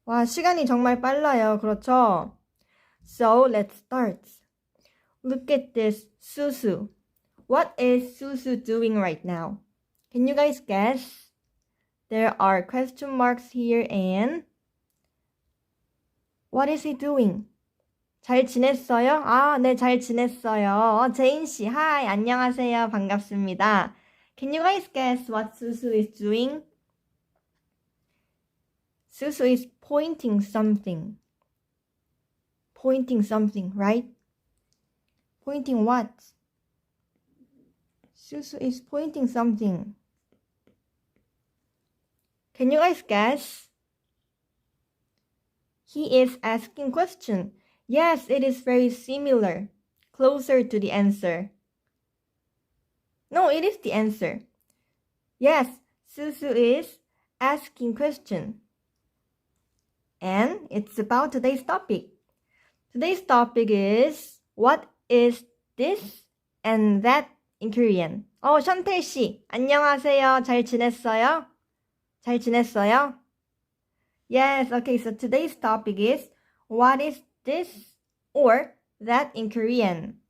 와, 시간이 정말 빨라요. 그렇죠? So, let's start. Look at this Susu. What is Susu doing right now? Can you guys guess? There are question marks here and what is he doing? 잘 지냈어요? 아, 네, 잘 지냈어요. 제인 씨, hi, 안녕하세요. 반갑습니다. Can you guys guess what Susu is doing? Susu is pointing something. Pointing something, right? Pointing what? Susu is pointing something. Can you guys guess? He is asking question. Yes, it is very similar. Closer to the answer. No, it is the answer. Yes, Susu is asking question. And it's about today's topic. Today's topic is what is this and that in Korean. 션텔 씨, 안녕하세요. 잘 지냈어요? 잘 지냈어요? Yes, okay, so today's topic is what is this or that in Korean.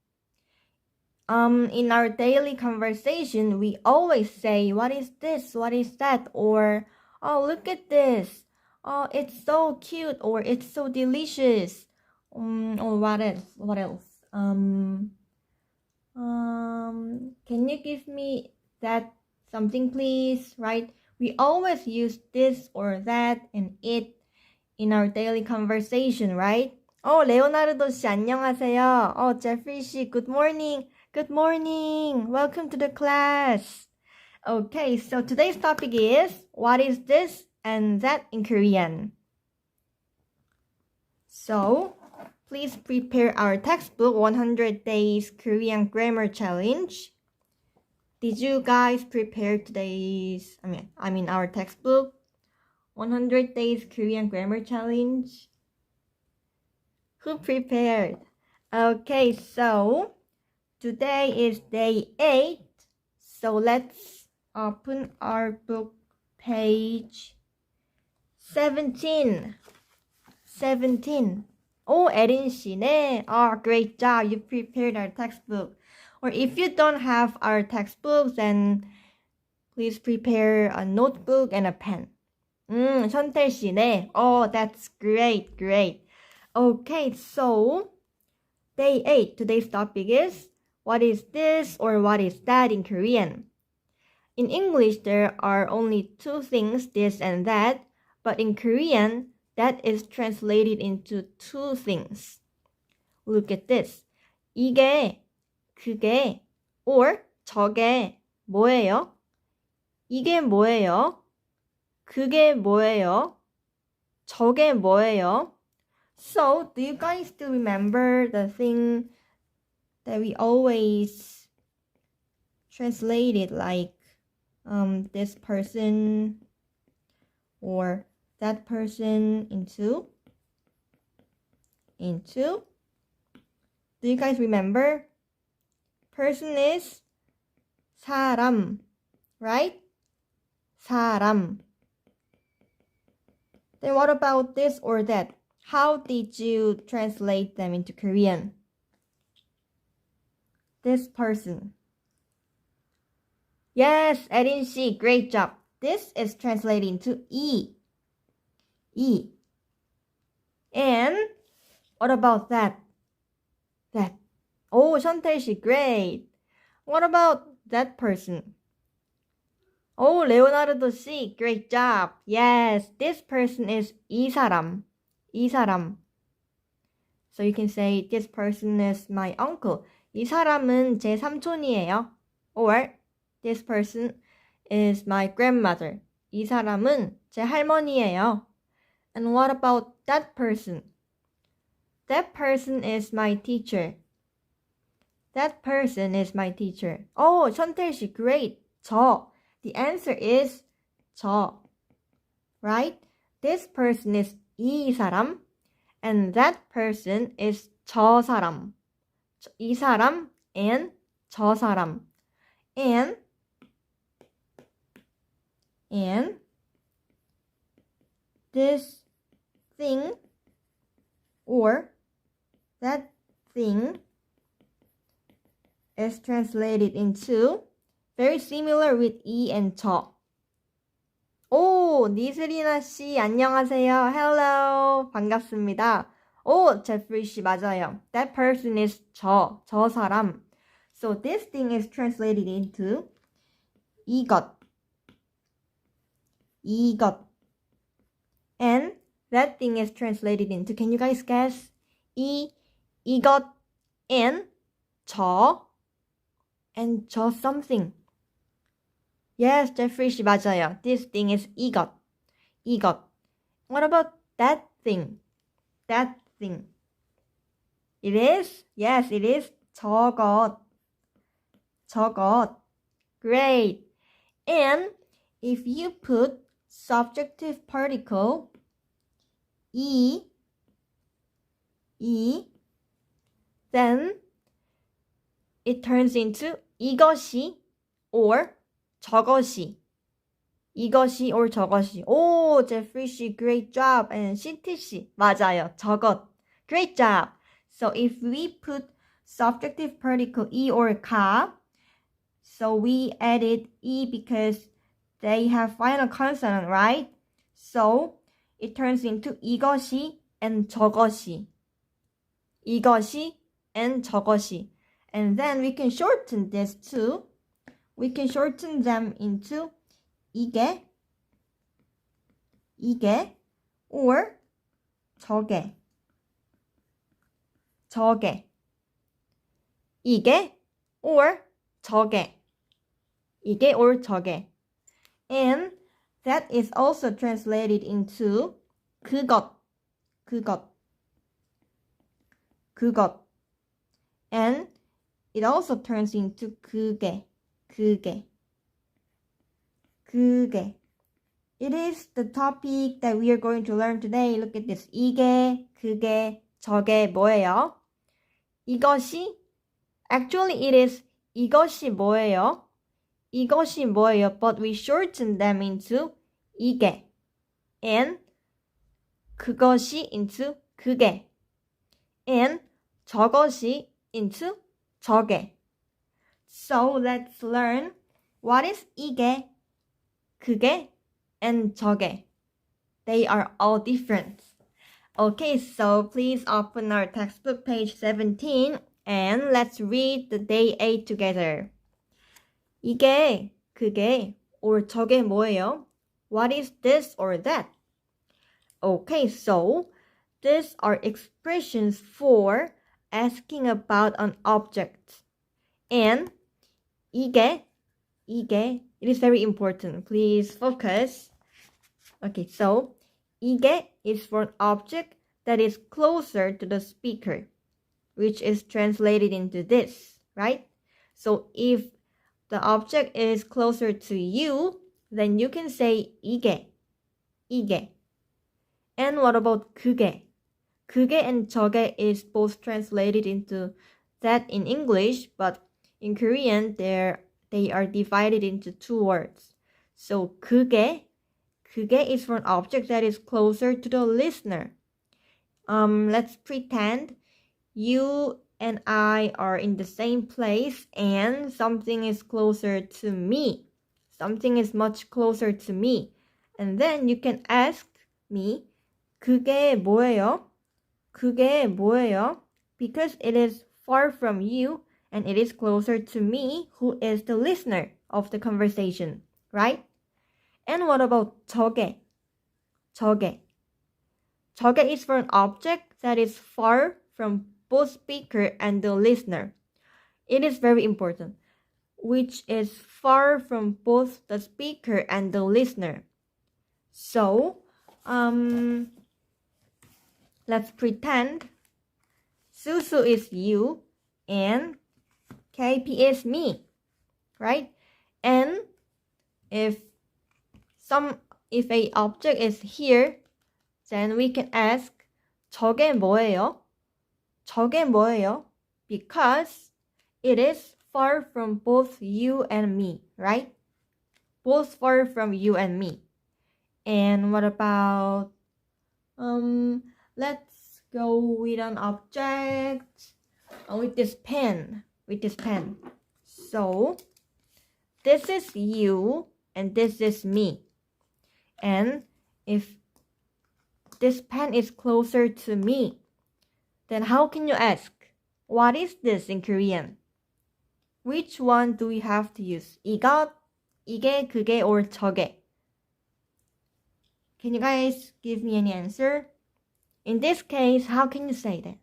In our daily conversation, we always say, what is this? What is that? Or, oh, look at this. Oh, it's so cute or it's so delicious. Or what else? What else? Can you give me that something, please? Right? We always use this or that and it in our daily conversation, right? 레오나르도 씨, 안녕하세요. 제프리 씨, good morning. Good morning. Welcome to the class. Okay, so today's topic is, what is this and that in Korean? So, please prepare our textbook, 100 Days Korean Grammar Challenge. Did you guys prepare today's, our textbook, 100 Days Korean Grammar Challenge? Who prepared? Okay, so today is day 8. So let's open our book, page 17. 17. 에린 씨네. Great job. You prepared our textbook. Or if you don't have our textbooks, then please prepare a notebook and a pen. 션텔 씨네. That's great. Okay, so day 8. Today's topic is, what is this or what is that in Korean? In English, there are only two things, this and that. But in Korean, that is translated into two things. Look at this. 이게, 그게, or 저게 뭐예요? 이게 뭐예요? 그게 뭐예요? 저게 뭐예요? So, do you guys still remember the thing that we always translated like this person or that person into? Do you guys remember? Person is 사람, right? 사람. Then what about this or that? How did you translate them into Korean? This person. Yes, Erin 씨, great job. This is translated into E. And what about that? 션텔 씨, great. What about that person? 레오나르도 씨, great job. Yes, this person is 이 사람. So you can say, this person is my uncle. 이 사람은 제 삼촌이에요. Or, this person is my grandmother. 이 사람은 제 할머니예요. And what about that person? That person is my teacher. 션텔 씨, great. 저. The answer is 저. Right? This person is 이 사람. And that person is 저 사람. 이 사람 and 저 사람. And this thing or that thing is translated into very similar with E and 저. 오, 니스리나 씨 안녕하세요. Hello. 반갑습니다. 오, 제프리 씨 맞아요. That person is 저 사람. So this thing is translated into 이것. And that thing is translated into, can you guys guess? 이것 and 저 something. Yes, Jeffrey 씨 맞아요. This thing is 이것. What about that thing? It is? Yes, it is 저것. Great. And if you put subjunctive particle then it turns into 이것이 or 저것이. 오, 제프리 씨, great job. And 신티 씨, 맞아요. 저것. Great job. So if we put subjunctive particle 이 or 가, so we added 이 because they have final consonant, right? So it turns into 이것이 and 저것이. And then we can shorten this too. We can shorten them into 이게 or 저게. 이게 or 저게. And that is also translated into 그것. And it also turns into 그게. It is the topic that we are going to learn today. Look at this. 이게, 그게, 저게 뭐예요? 이것이, actually it is 이것이 뭐예요? But we shorten them into 이게 and 그것이 into 그게 and 저것이 into 저게. So let's learn what is 이게, 그게, and 저게. They are all different. Okay, so please open our textbook page 17 and let's read the day 8 together. 이게, 그게, or 저게 뭐예요? What is this or that? Okay, so these are expressions for asking about an object. And 이게, it is very important. Please focus. Okay, so 이게 is for an object that is closer to the speaker, which is translated into this, right? So if the object is closer to you, then you can say 이게. And what about 그게? 그게 and 저게 is both translated into that in English, but in Korean they are divided into two words. So 그게 is for an object that is closer to the listener. Let's pretend you and I are in the same place and something is closer to me. Something is much closer to me. And then you can ask me, 그게 뭐예요? Because it is far from you and it is closer to me, who is the listener of the conversation, right? And what about 저게? 저게 is for an object that is far from both speaker and the listener. It is very important. Which is far from both the speaker and the listener. So, let's pretend Susu is you and KP is me, right? And if a object is here, then we can ask 저게 뭐예요? Because it is far from both you and me, right? Both far from you and me. And what about Let's go with an object. With this pen. So, this is you and this is me. And if this pen is closer to me, then how can you ask, what is this in Korean? Which one do we have to use? 이것, 이게, 그게, or 저게? Can you guys give me any answer? In this case, how can you say that?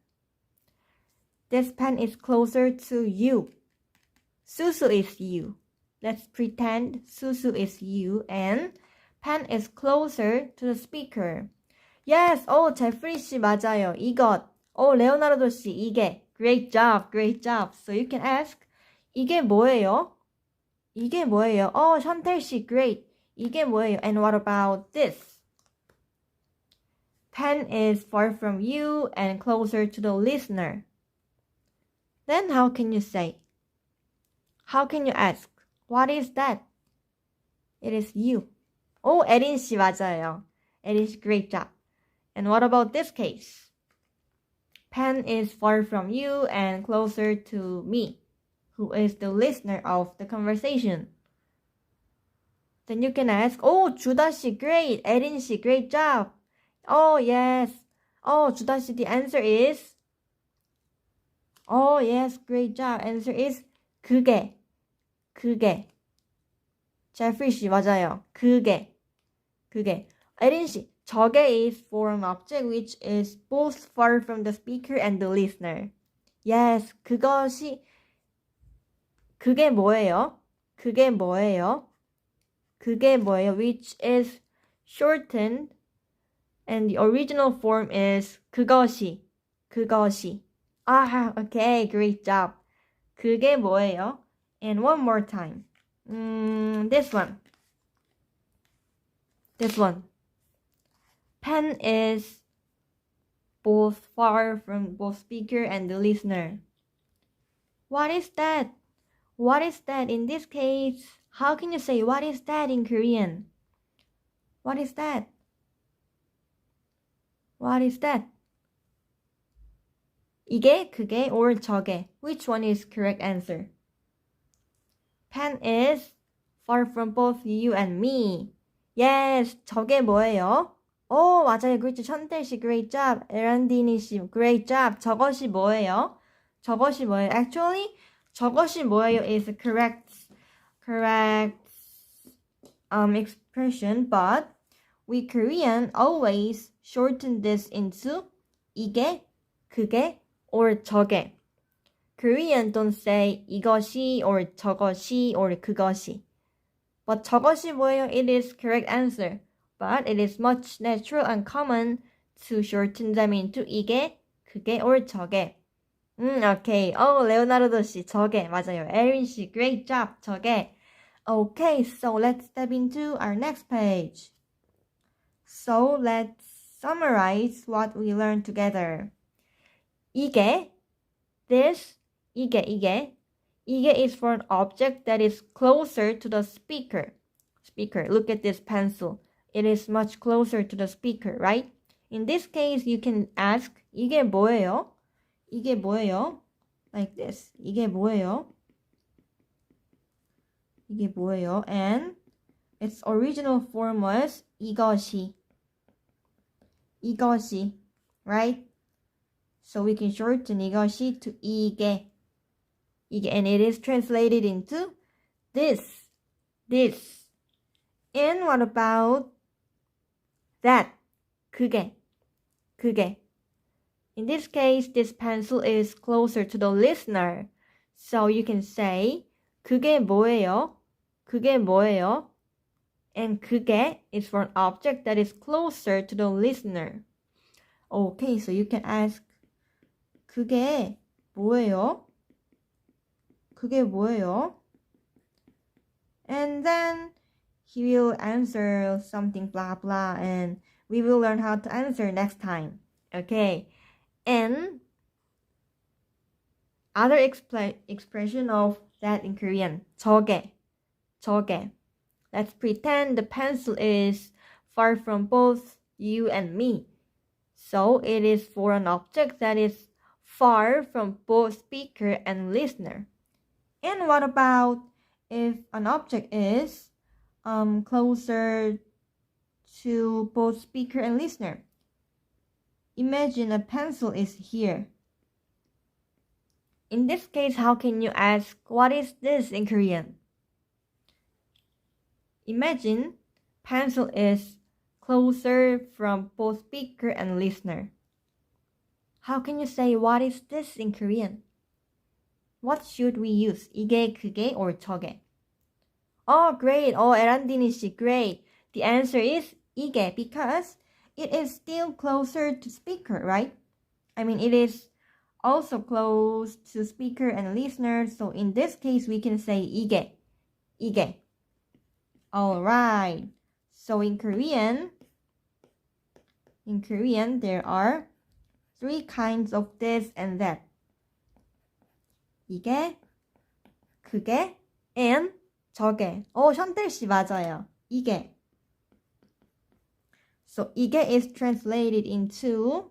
This pen is closer to you. Susu is you. Let's pretend Susu is you and pen is closer to the speaker. Yes, 제프리 씨 맞아요. 이것. 레오나르도 씨 이게. Great job. So you can ask, 이게 뭐예요? 션텔 씨 great. 이게 뭐예요? And what about this? Pen is far from you and closer to the listener. Then how can you say? How can you ask? What is that? It is you. 에린 씨 맞아요. Erin 씨 great job. And what about this case? Pen is far from you and closer to me, who is the listener of the conversation. Then you can ask, 주다 씨 great. Erin 씨 great job. Yes. 주다 씨, the answer is, yes, great job. Answer is 그게. 제프리 씨 맞아요. 그게. 에린 씨, 저게 is for an object which is both far from the speaker and the listener. Yes, 그게 뭐예요? Which is shortened and the original form is 그것이. Okay, great job. 그게 뭐예요? And one more time. This one. Pen is both far from both speaker and the listener. What is that? In this case, how can you say what is that in Korean? What is that? 이게, 그게, or 저게? Which one is correct answer? Pen is far from both you and me. Yes, 저게 뭐예요? 맞아요. great job. 천태 씨, great job. 에란디니 씨, great job. 저것이 뭐예요? Actually, 저것이 뭐예요 is a correct expression, but we Korean always shorten this into 이게, 그게, or 저게. Korean don't say 이것이 or 저것이 or 그것이. But 저것이 뭐예요? It is correct answer. But it is much natural and common to shorten them into 이게, 그게, or 저게. Okay. 레오나르도 씨, 저게. 맞아요. 에린 씨, great job. 저게. Okay, so let's step into our next page. So let's summarize what we learned together. 이게, this, 이게 is for an object that is closer to the speaker. Look at this pencil. It is much closer to the speaker, right? In this case, you can ask, 이게 뭐예요? Like this. 이게 뭐예요? And its original form was 이것이, right? So we can shorten 이것이 to 이게, and it is translated into this. And what about that? 그게. In this case, this pencil is closer to the listener. So you can say 그게 뭐예요? And 그게 is for an object that is closer to the listener. Okay, so you can ask 그게 뭐예요? And then he will answer something blah blah, and we will learn how to answer next time. Okay. And other expression of that in Korean, 저게. Let's pretend the pencil is far from both you and me. So it is for an object that is far from both speaker and listener. And what about if an object is closer to both speaker and listener? Imagine a pencil is here. In this case, how can you ask, what is this in Korean? Imagine pencil is closer from both speaker and listener. How can you say, what is this in Korean? What should we use? 이게, 그게, or 저게? Oh, great. Oh, 에란디니 씨, great. The answer is 이게, because it is still closer to speaker, right? I mean, it is also close to speaker and listener. So in this case, we can say 이게, 이게. All right. So in Korean, there are 3 kinds of this and that. 이게, 그게, and 저게. Oh, 션텔 씨 맞아요. 이게. So 이게 is translated into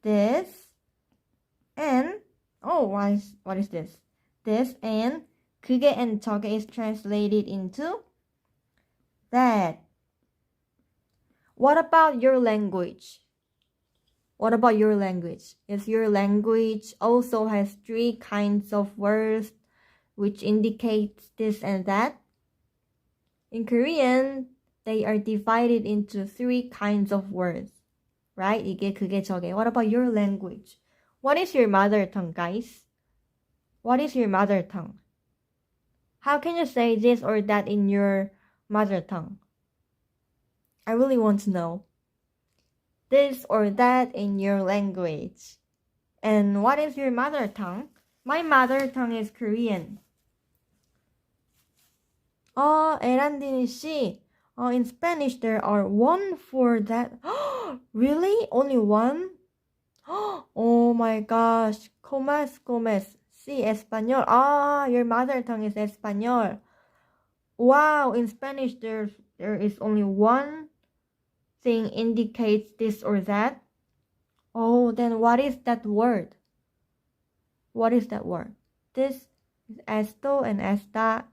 this and, oh, what is this? This and 그게 and 저게 is translated into that. What about your language? What about your language? Is your language also has 3 kinds of words which indicates this and that? In Korean, they are divided into 3 kinds of words, right? 이게, 그게, 저게. What about your language? What is your mother tongue, guys? What is your mother tongue? How can you say this or that in your mother tongue? I really want to know. This or that in your language. And what is your mother tongue? My mother tongue is Korean. Oh, 에란디니 씨. Oh, in Spanish there are 1 for that. Really? Only 1? Oh my gosh. Comas. Sí, español. Ah, your mother tongue is español. Wow, in Spanish there is only 1 thing indicates this or that. Oh, then what is that word? What is that word? This is esto and esta,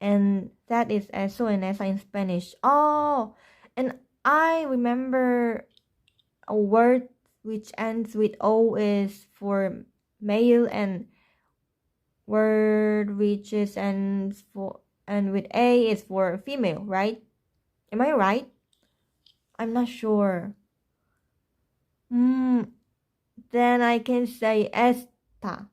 and that is eso and esa in Spanish. Oh, and I remember a word which ends with O is for male, and word which is ends for and with A is for female, right? Am I right? I'm not sure. Then I can say esta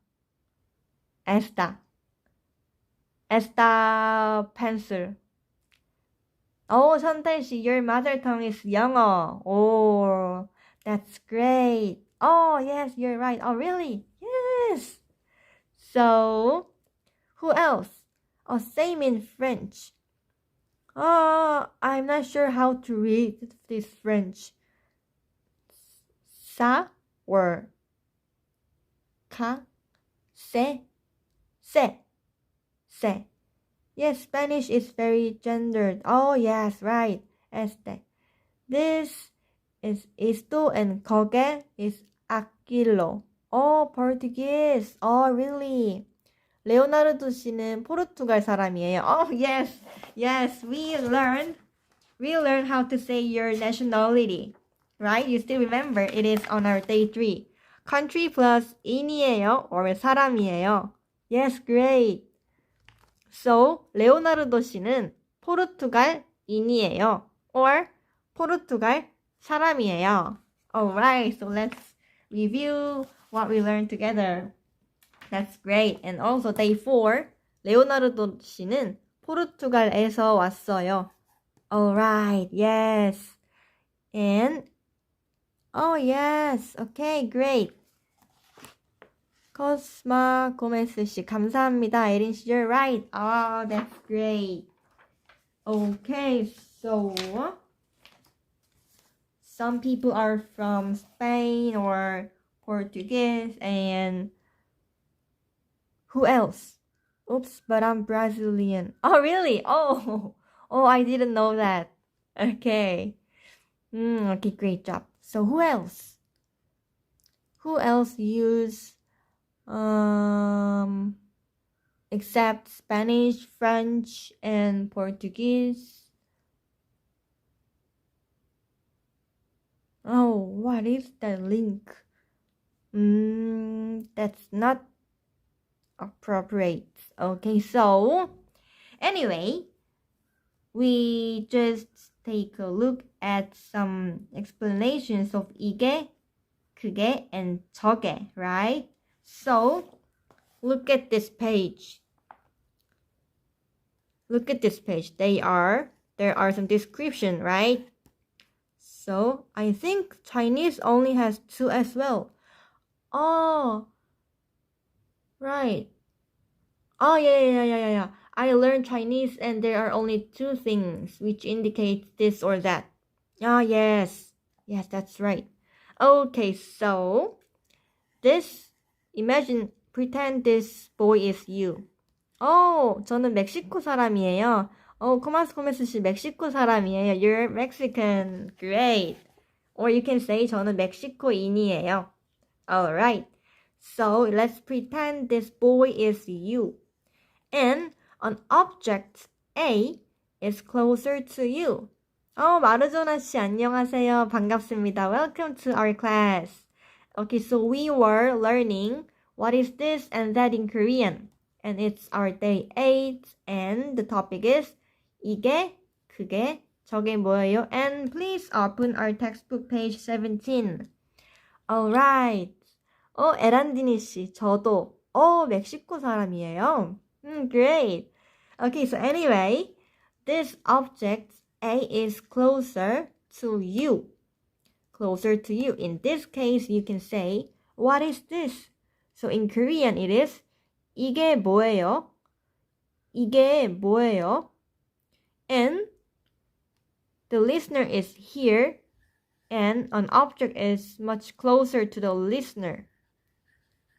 pencil. Oh, 선택씨, your mother tongue is 영어. Oh, that's great. Oh, yes, you're right. Oh, really? Yes. So, who else? Oh, same in French. Oh, I'm not sure how to read this French. Ça or ca, se. Yes, Spanish is very gendered. Oh, yes, right. Este. This is esto and coge is aquilo. Oh, Portuguese. Oh, really? 레오나르도 씨는 포르투갈 사람이에요. Oh, yes. We learned how to say your nationality. Right? You still remember it is on our day 3. Country plus 인이에요 or 사람이에요. Yes, great. So, 레오나르도 씨는 포르투갈인이에요 or 포르투갈 사람이에요. Alright, so let's review what we learned together. That's great. And also day 4, 레오나르도 씨는 포르투갈에서 왔어요. Alright, yes. And, oh yes, okay, great. 코스마 고메스 씨, 감사합니다. 에린 씨, you're right. Oh, that's great. Okay, so some people are from Spain or Portuguese, and who else? Oops, but I'm Brazilian. Oh, really? Oh, I didn't know that. Okay. Okay, great job. So who else? Who else use except Spanish, French, and Portuguese? Oh, what is the link? That's not appropriate. Okay, so anyway, we just take a look at some explanations of 이게, 그게, and 저게, right? So look at this page. Look at this page. There are some description, right? So I think Chinese only has 2 as well. Oh, right. Oh, yeah. I learned Chinese and there are only 2 things which indicate this or that. Ah, yes. Yes, that's right. Okay, so pretend this boy is you. 저는 멕시코 사람이에요. 코마스 씨 멕시코 사람이에요. You're Mexican. Great. Or you can say 저는 멕시코인이에요. Alright. So let's pretend this boy is you. And an object A is closer to you. 마르조나 씨 안녕하세요. 반갑습니다. Welcome to our class. Okay, so we were learning what is this and that in Korean. And it's our day 8 and the topic is 이게, 그게, 저게 뭐예요? And please open our textbook page 17. Alright. 에란디니 씨, 저도 멕시코 사람이에요. Great. Okay, so anyway, this object A is closer to you. Closer to you. In this case, you can say, what is this? So in Korean, it is 이게 뭐예요? 이게 뭐예요? And the listener is here and an object is much closer to the listener,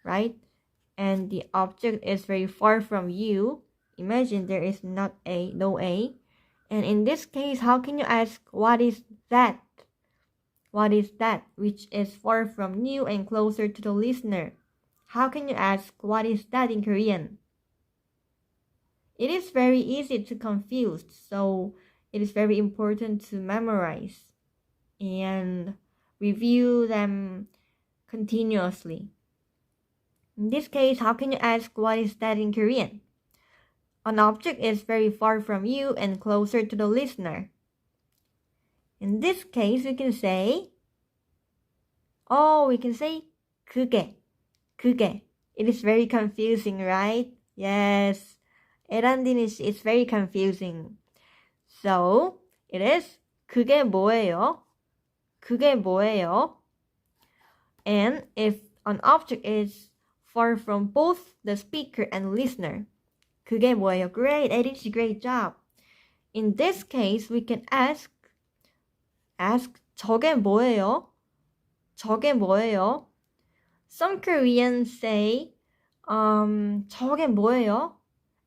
right? And the object is very far from you. Imagine there is no A. And in this case, how can you ask, what is that? What is that? Which is far from you and closer to the listener. How can you ask, what is that in Korean? It is very easy to confuse, so it is very important to memorize and review them continuously. In this case, how can you ask, what is that in Korean? An object is very far from you and closer to the listener. In this case, we can say 그게. It is very confusing, right? Yes. 에란디니, it's very confusing. So, it is 그게 뭐예요? 그게 뭐예요? And if an object is far from both the speaker and listener, 그게 뭐예요? Great, 에린씨, great job. In this case, we can ask 저게 뭐예요? 저게 뭐예요? Some Koreans say 저게 뭐예요?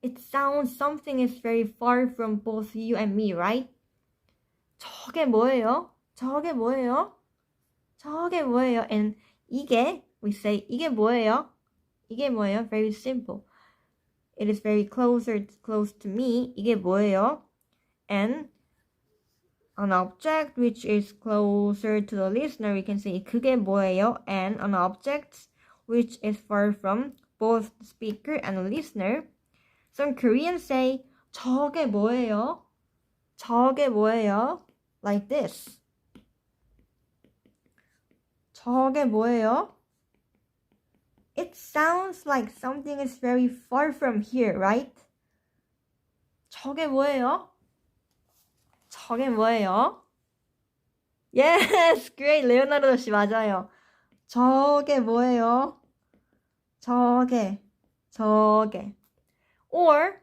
It sounds something is very far from both you and me, right? 저게 뭐예요? 저게 뭐예요? 저게 뭐예요? And 이게, we say 이게 뭐예요? 이게 뭐예요? Very simple. It is very close to me. 이게 뭐예요? And an object which is closer to the listener, we can say 그게 뭐예요? And an object which is far from both the speaker and the listener. Some Koreans say 저게 뭐예요? 저게 뭐예요? Like this. 저게 뭐예요? It sounds like something is very far from here, right? 저게 뭐예요? 저게 뭐예요? Yes, great. 레오나르도 씨 맞아요. 저게 뭐예요? 저게. Or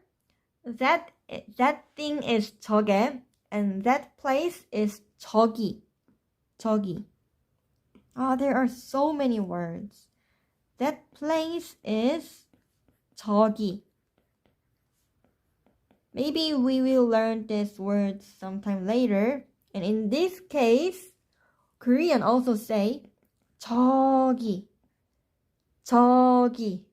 that thing is 저게 and that place is 저기. There are so many words. That place is 저기. Maybe we will learn this word sometime later. And in this case, Korean also say 저기, 저기.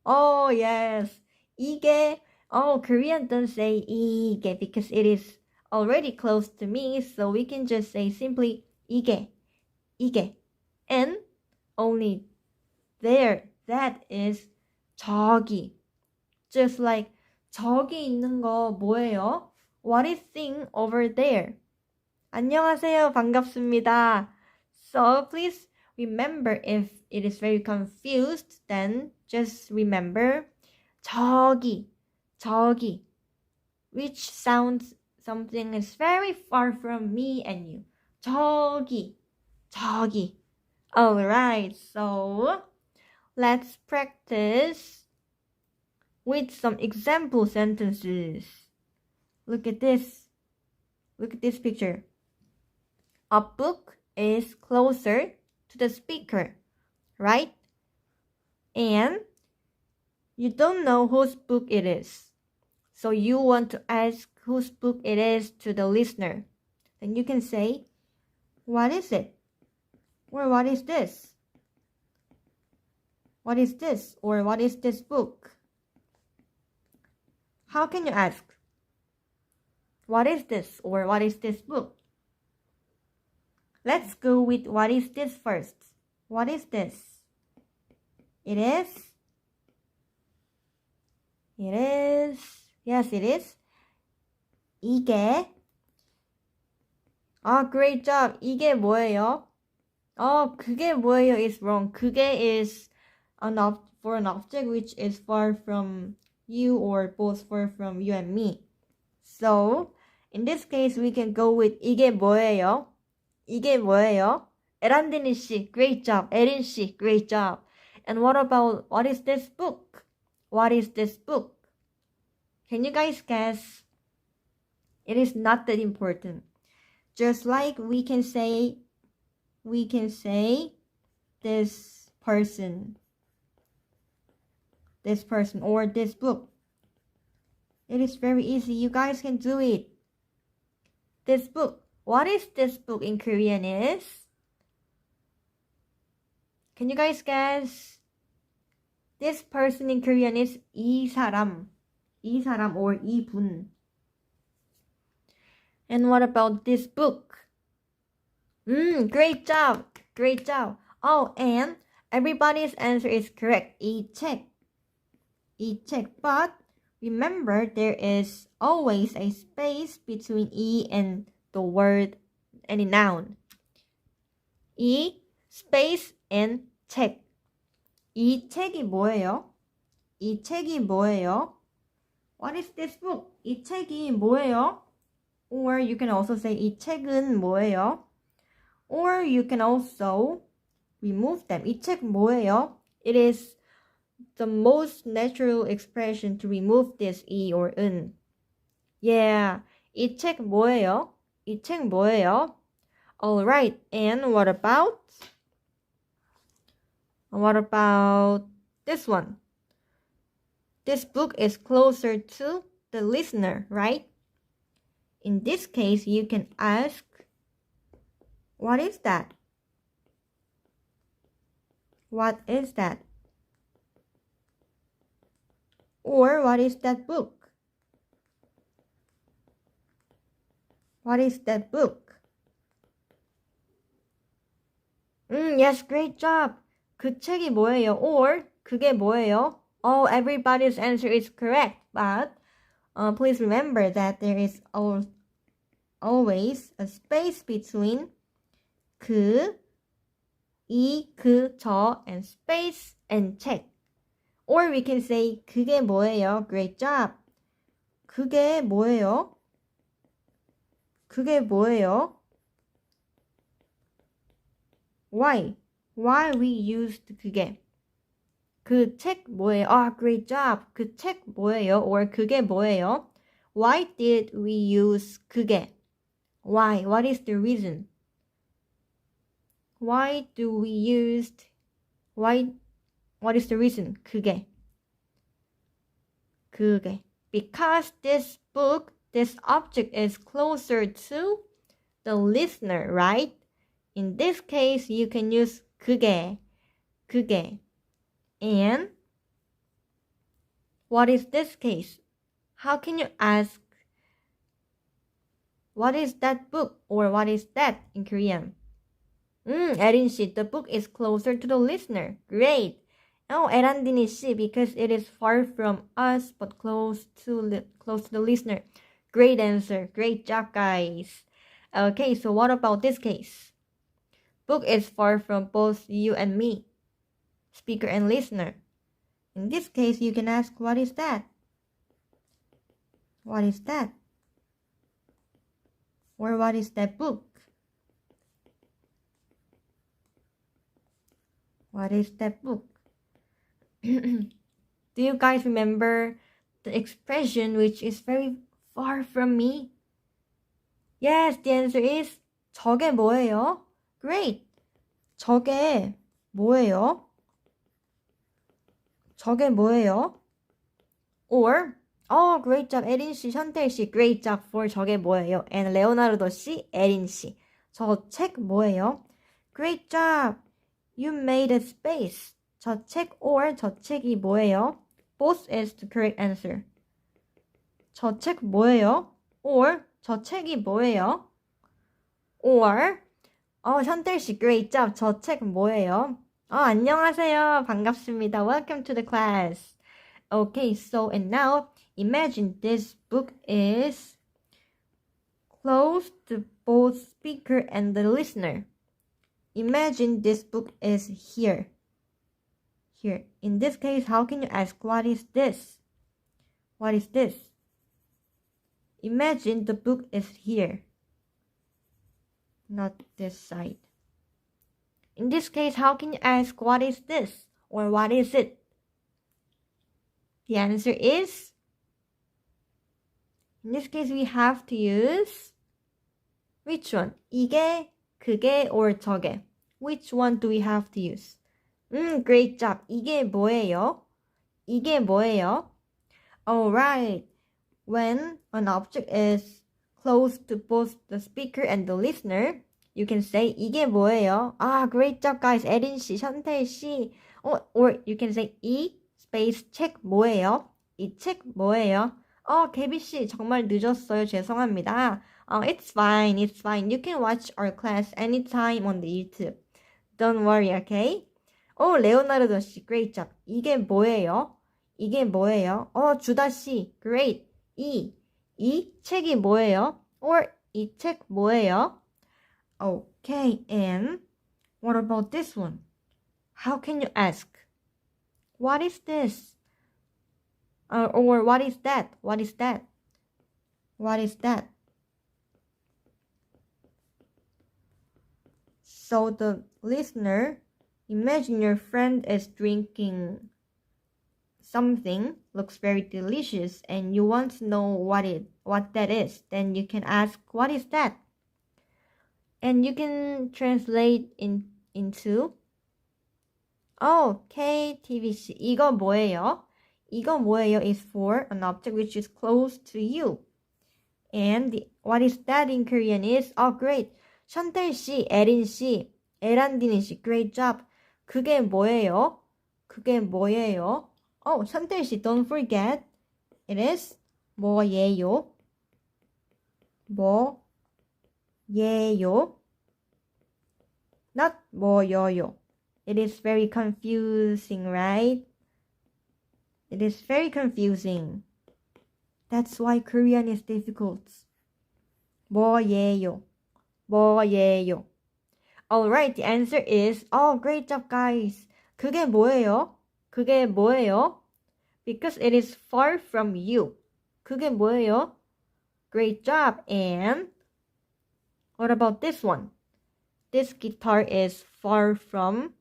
Oh yes, 이게. Oh, Korean don't say 이게 because it is already close to me, so we can just say simply 이게, 이게. And only there, that is 저기. Just like 저기 있는 거 뭐예요? What is thing over there? 안녕하세요. 반갑습니다. So please remember, if it is very confused, then just remember 저기, 저기, which sounds something is very far from me and you. 저기, 저기. Alright, so let's practice with some example sentences. Look at this. Look at this picture. A book is closer to the speaker, right? And you don't know whose book it is. So you want to ask whose book it is to the listener. Then you can say, what is it? Or what is this? What is this? Or what is this book? How can you ask? What is this? Or what is this book? Let's go with what is this first. What is this? It is. Yes, it is. 이게. Great job. 이게 뭐예요? 그게 뭐예요 is wrong. 그게 is for an object which is far from you or both far from you and me. So, in this case, we can go with 이게 뭐예요? 이게 뭐예요? 에란디니 씨, great job. 에린 씨, great job. And what about, what is this book? What is this book? Can you guys guess? It is not that important. Just like we can say this person or this book. It is very easy. You guys can do it. This book. What is this book in Korean is? Can you guys guess? This person in Korean is 이 사람 or 이분. And what about this book? Great job. Oh, and everybody's answer is correct. 이 책. But remember, there is always a space between 이 and the word, any noun. 이 space and 책. 이 책이 뭐예요? What is this book? 이 책이 뭐예요? Or you can also say 이 책은 뭐예요? Or you can also remove them. 이 책 뭐예요? It is the most natural expression to remove this 이 or 은. Yeah. 이 책 뭐예요? Alright. And what about this one? This book is closer to the listener, right? In this case, you can ask, what is that? What is that? Or what is that book? What is that book? Yes, great job. 그 책이 뭐예요? Or 그게 뭐예요? Oh, everybody's answer is correct. But please remember that there is always a space between 그, 이, 그, 저, and space and 책. Or we can say 그게 뭐예요? Great job. 그게 뭐예요? Why we used 그게? 그 책 뭐예요? Great job. 그 책 뭐예요? Or 그게 뭐예요? Why did we use 그게? Why? What is the reason? What is the reason? 그게. Because this book, this object is closer to the listener, right? In this case, you can use Kuge. And what is this case? How can you ask, what is that book or what is that in Korean? Erin 씨, the book is closer to the listener. Great. Oh, 에란디니 씨, because it is far from us but close to the listener. Great answer. Great job, guys. Okay, so what about this case? Book is far from both you and me, speaker and listener. In this case, you can ask, what is that? What is that? Or what is that book? What is that book? Do you guys remember the expression which is very far from me? Yes, the answer is 저게 뭐예요? Great. 저게 뭐예요? 저게 뭐예요? Or, oh, great job, 에린 씨, 션텔 씨, great job for 저게 뭐예요? And 레오나르도 씨, 에린 씨, 저 책 뭐예요? Great job. You made a space. 저 책 or 저 책이 뭐예요? Both is the correct answer. 저 책 뭐예요? Or 저 책이 뭐예요? Or 션텔 씨, great job. 저 책 뭐예요? 안녕하세요. 반갑습니다. Welcome to the class. Okay, so and now imagine this book is close to both speaker and the listener. Imagine this book is here. Here. In this case, how can you ask, what is this? What is this? Imagine the book is here. Not this side. In this case, how can you ask, what is this? Or what is it? The answer is, in this case, we have to use which one? 이게, 그게, or 저게. Which one do we have to use? Great job. 이게 뭐예요? 이게 뭐예요? Alright. When an object is close to both the speaker and the listener, you can say 이게 뭐예요? Great job, guys. 에린 씨, 션텔 씨. Or you can say 이 space 책 뭐예요? 이 책 뭐예요? 개비 씨, 정말 늦었어요. 죄송합니다. It's fine. It's fine. You can watch our class anytime on the YouTube. Don't worry, okay? 레오나르도 씨, great job. 이게 뭐예요? 이게 뭐예요? 주다 씨, great. 이 책이 뭐예요? Or 이 책 뭐예요? Okay, and what about this one? How can you ask? What is this? Or what is that? What is that? What is that? So the listener, imagine your friend is drinking something, looks very delicious, and you want to know what that is. Then you can ask, what is that? And you can translate into KTVC. 이거 뭐예요? 이거 뭐예요 is for an object which is close to you. And what is that in Korean is, great. 션텔 씨, 에린 씨, 에란디니 씨, great job. 그게 뭐예요? 그게 뭐예요? 션텔 씨, don't forget. It is 뭐예요? 뭐예요? Not 뭐요요. It is very confusing, right? It is very confusing. That's why Korean is difficult. 뭐예요? 뭐예요? Alright, the answer is, great job, guys. 그게 뭐예요? 그게 뭐예요? Because it is far from you. 그게 뭐예요? Great job. And what about this one? This guitar is far from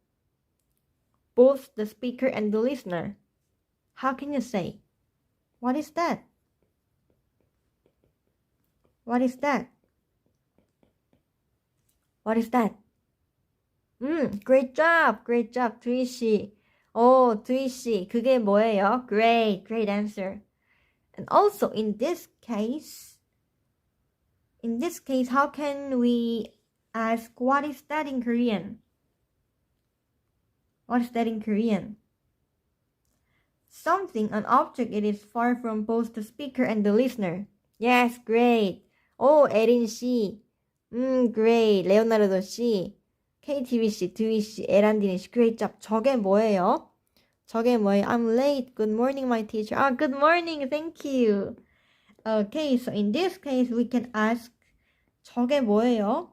both the speaker and the listener. How can you say? What is that? What is that? What is that? Great job. Great job, 두희 씨. 두희 씨, 그게 뭐예요? Great answer. And also in this case, how can we ask what is that in Korean? What is that in Korean? Something, an object, it is far from both the speaker and the listener. Yes, great. 오, 에린 씨. great. 레오나르도 씨. KTV 씨, 드위 씨, 에란디니 씨, great job. 저게 뭐예요? 저게 뭐예요? I'm late. Good morning, my teacher. Good morning. Thank you. Okay, so in this case, we can ask 저게 뭐예요?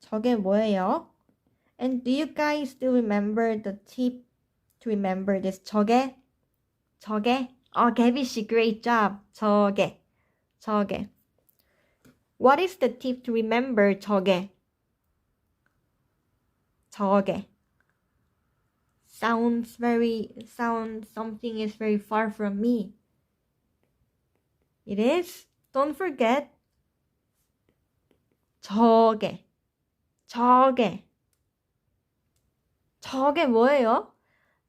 저게 뭐예요? And do you guys still remember the tip to remember this? 저게? 저게? 개비 씨, great job. 저게. 저게. What is the tip to remember 저게? 저게. Something is very far from me. It is. Don't forget. 저게. 저게. 저게 뭐예요?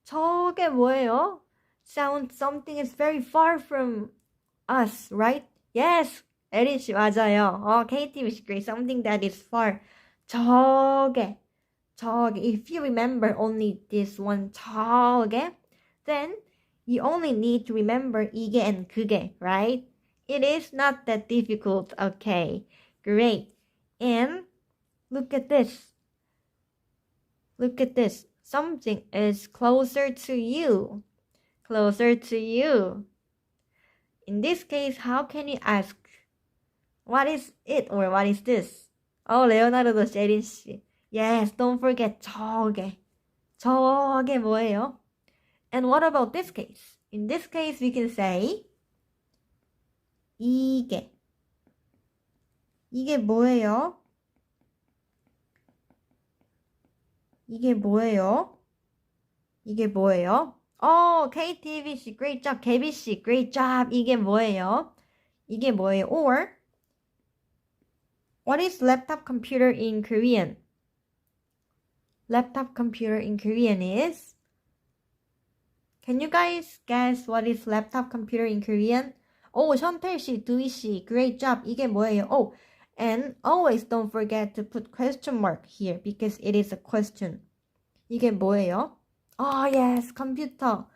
저게 뭐예요? Something is very far from us, right? Yes. 에린 씨 맞아요. KTV is great. Something that is far. 저게. 저게. If you remember only this one 저게, then you only need to remember 이게 and 그게, right? It is not that difficult. Okay, great. And look at this. Look at this. Something is closer to you. Closer to you. In this case, how can you ask? What is it or what is this? 레오나르도 에린 씨. Yes, don't forget 저게. 저게 뭐예요? And what about this case? In this case, we can say 이게. 이게 뭐예요? 이게 뭐예요? 이게 뭐예요? KTVC, great job. KBC, great job. 이게 뭐예요? 이게 뭐예요? Or, what is laptop computer in Korean? Laptop computer in Korean is? Can you guys guess what is laptop computer in Korean? 션텔씨, 두이씨, great job. 이게 뭐예요? And always don't forget to put question mark here because it is a question. 이게 뭐예요? Yes, computer,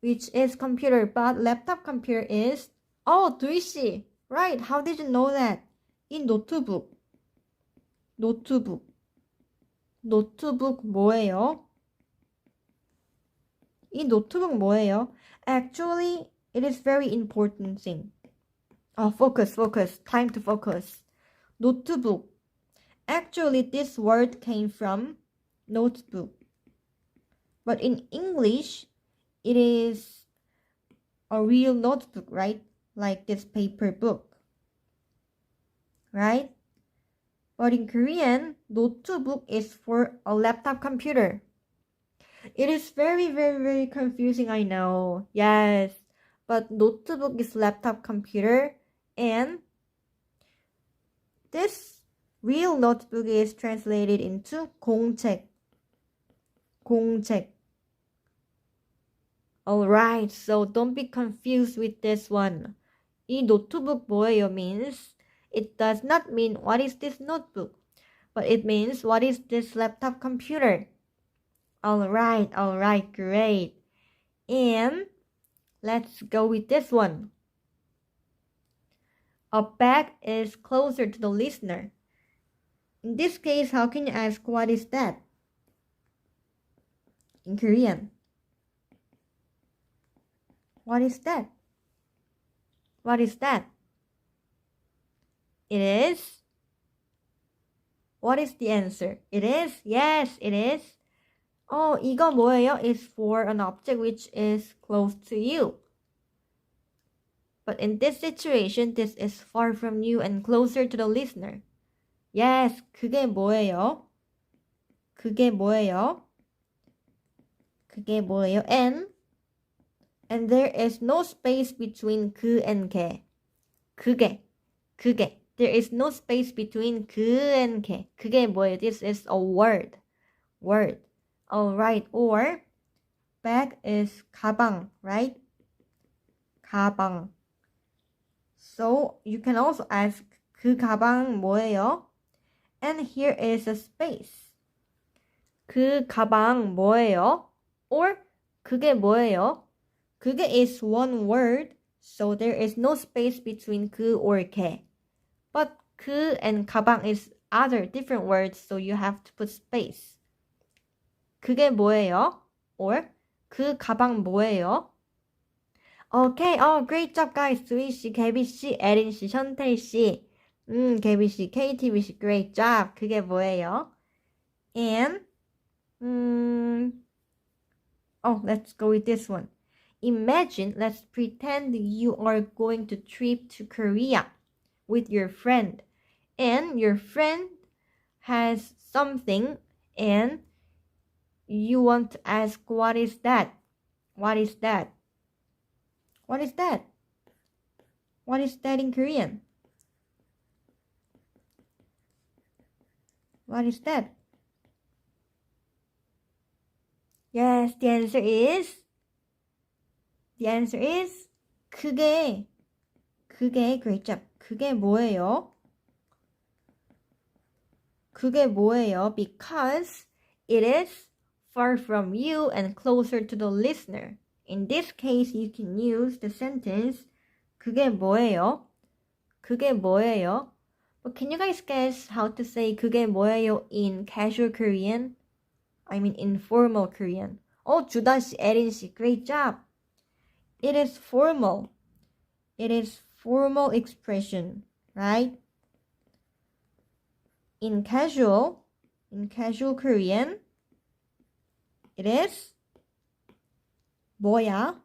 which is computer, but laptop computer is, 두이씨, right, how did you know that? 이 노트북. 노트북 뭐예요? 이 노트북 뭐예요? Actually, it is very important thing. Focus, time to focus. 노트북. Actually, this word came from notebook. But in English, it is a real notebook, right? Like this paper book. Right? But in Korean, notebook is for a laptop computer. It is very, very, very confusing, I know. Yes. But notebook is laptop computer, and this real notebook is translated into 공책. Alright, so don't be confused with this one. 이 노트북 뭐예요 means it does not mean what is this notebook, but it means what is this laptop computer. Alright, great. And let's go with this one. A bag is closer to the listener. In this case, how can you ask what is that? In Korean. What is that? What is that? It is? What is the answer? It is? Yes, it is. 이거 뭐예요? Is for an object which is close to you. But in this situation, this is far from you and closer to the listener. Yes, 그게 뭐예요? 그게 뭐예요? 그게 뭐예요? And there is no space between 그 and 게. 그게. There is no space between 그 and 게. 그게 뭐예요? This is a word. Alright, or bag is 가방, right? 가방. So you can also ask 그 가방 뭐예요? and here is a space. 그 가방 뭐예요? Or 그게 뭐예요? 그게 is one word, so there is no space between 그 or 게. But 그 and 가방 is other different words, so you have to put space. 그게 뭐예요? Or 그 가방 뭐예요? Okay, great job guys. 수희씨, 개비씨, 에린씨, 션텔씨. 개비씨, KTV씨, great job. 그게 뭐예요? And, let's go with this one. Imagine, let's pretend you are going to trip to Korea with your friend. And your friend has something and you want to ask, what is that? What is that? What is that? What is that in Korean? What is that? Yes, the answer is 그게. Great job. 그게 뭐예요? 그게 뭐예요? Because it is far from you and closer to the listener. In this case, you can use the sentence 그게 뭐예요? 그게 뭐예요? But can you guys guess how to say 그게 뭐예요 in casual Korean? I mean informal Korean. 주다씨, 에린씨, great job. It is formal. It is formal expression, right? In casual Korean, it is 뭐야?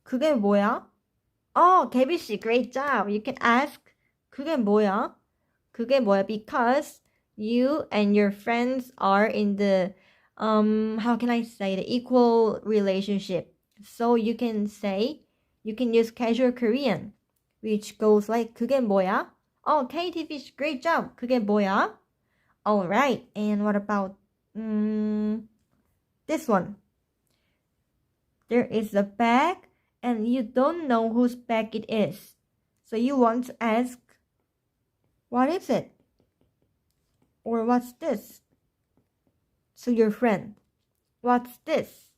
그게 뭐야? 개비씨, great job. You can ask 그게 뭐야? Because you and your friends are in the how can I say, the equal relationship. So you can use casual Korean, which goes like 그게 뭐야? KTV씨, great job. 그게 뭐야? Alright, and what about this one? There is a bag and you don't know whose bag it is. So you want to ask, what is it? Or what's this? To your friend, what's this?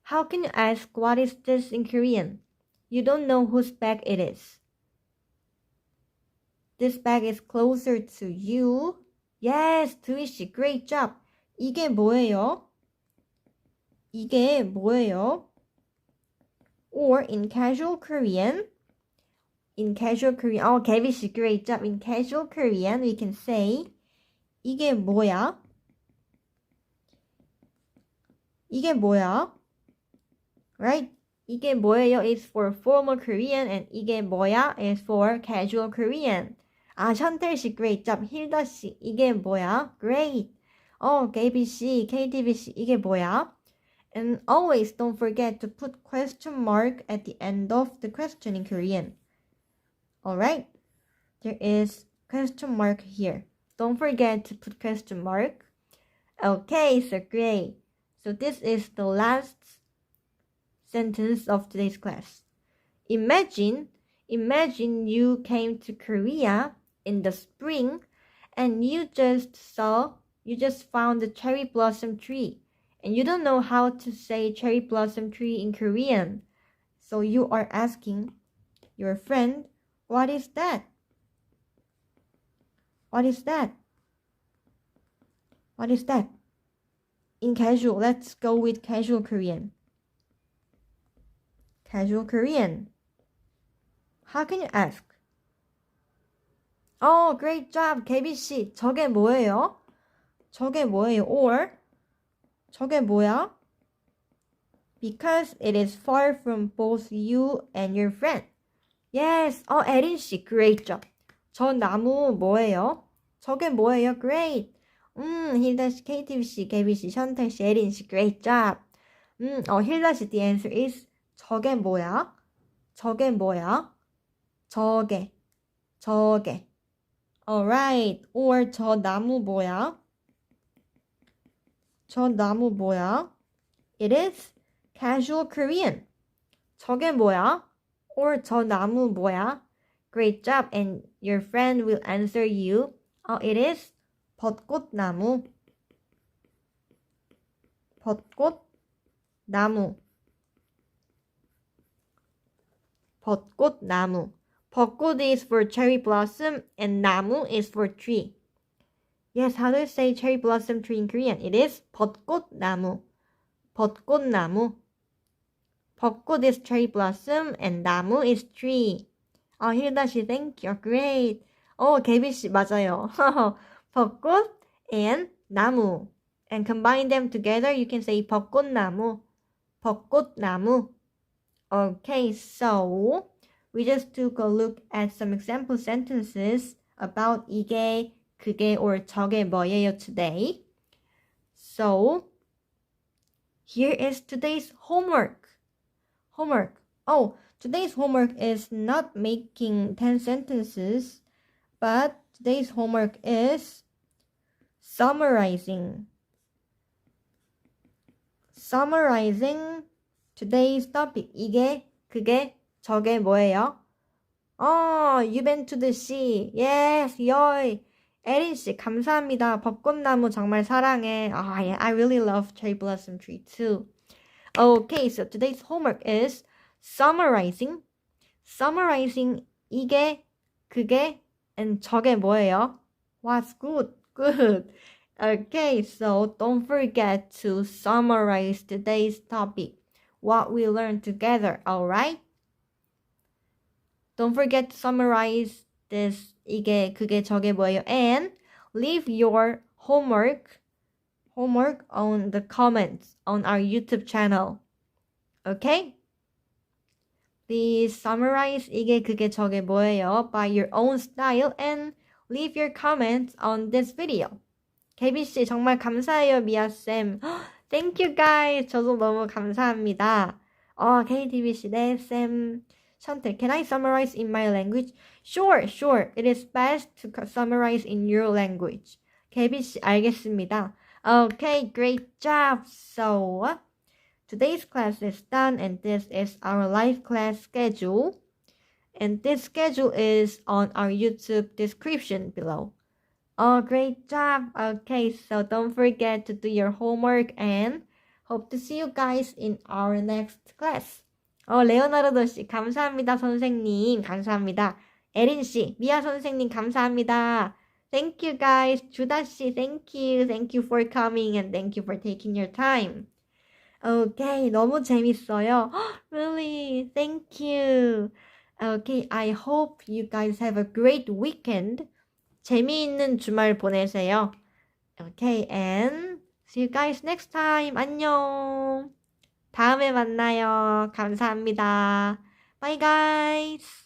How can you ask what is this in Korean? You don't know whose bag it is. This bag is closer to you. Yes, 두희씨, great job. 이게 뭐예요? Or in casual Korean, 개비씨, great job. In casual Korean, we can say 이게 뭐야? Right? 이게 뭐예요 is for formal Korean and 이게 뭐야 is for casual Korean. 션텔씨, great job. 힐다씨, 이게 뭐야? Great. 개비씨, KTV씨, 이게 뭐야? And always don't forget to put question mark at the end of the question in Korean. Alright? There is question mark here. Don't forget to put question mark. Okay, so great. So this is the last sentence of today's class. Imagine you came to Korea in the spring and you just found the cherry blossom tree and you don't know how to say cherry blossom tree in Korean. So you are asking your friend, what is that? In casual, let's go with casual Korean. How can you ask? Great job, 개비씨. 저게 뭐예요? Or 저게 뭐야? Because it is far from both you and your friend. Yes, 에린씨, great job. 저 나무 뭐예요? 저게 뭐예요? Great. 힐다씨, KTV씨, 개비씨, 션텔씨, 에린씨, great job. 힐다씨, the answer is 저게 뭐야? 저게. Alright. Or 저 나무 뭐야? It is casual Korean. 저게 뭐야? or 저 나무 뭐야? Great job. And your friend will answer you. It is 벚꽃나무. 벚꽃나무. 벚꽃나무. 벚꽃 is for cherry blossom and 나무 is for tree. Yes, how do you say cherry blossom tree in Korean? It is 벚꽃나무. 벚꽃나무. 벚꽃 is cherry blossom and 나무 is tree. 힐다 씨, thank you. Great. 개비 씨, 맞아요. 벚꽃 and 나무. And combine them together, you can say 벚꽃나무. 벚꽃나무. Okay, so we just took a look at some example sentences about 이게, 그게, or 저게 뭐예요 today. So, here is today's homework. Today's homework is not making 10 sentences, but today's homework is summarizing today's topic. 이게, 그게, 저게 뭐예요? You've been to the sea. Yes, yoy. 에린씨, 감사합니다. 벚꽃나무 정말 사랑해. Yeah, I really love cherry blossom tree too. Okay, so today's homework is summarizing 이게, 그게, and 저게 뭐예요? What's good? Okay, so don't forget to summarize today's topic, what we learned together, alright? Don't forget to summarize this 이게, 그게, 저게 뭐예요? And leave your homework on the comments on our YouTube channel. Okay? Please summarize 이게, 그게, 저게 뭐예요 by your own style and leave your comments on this video. 개비씨 정말 감사해요, 미아쌤. Thank you guys. 저도 너무 감사합니다. KTV씨, 네, 쌤. 션텔, can I summarize in my language? Sure. It is best to summarize in your language. 개비씨, 알겠습니다. Okay, great job. So, today's class is done and this is our live class schedule. And this schedule is on our YouTube description below. Great job. Okay, so don't forget to do your homework and hope to see you guys in our next class. 레오나르도 씨, 감사합니다, 선생님. 감사합니다. 에린 씨, 미아 선생님, 감사합니다. Thank you guys. 주다 씨, thank you. Thank you for coming and thank you for taking your time. Okay, 너무 재밌어요. Really, thank you. Okay, I hope you guys have a great weekend. 재미있는 주말 보내세요. Okay, and see you guys next time. 안녕. 다음에 만나요. 감사합니다. Bye guys.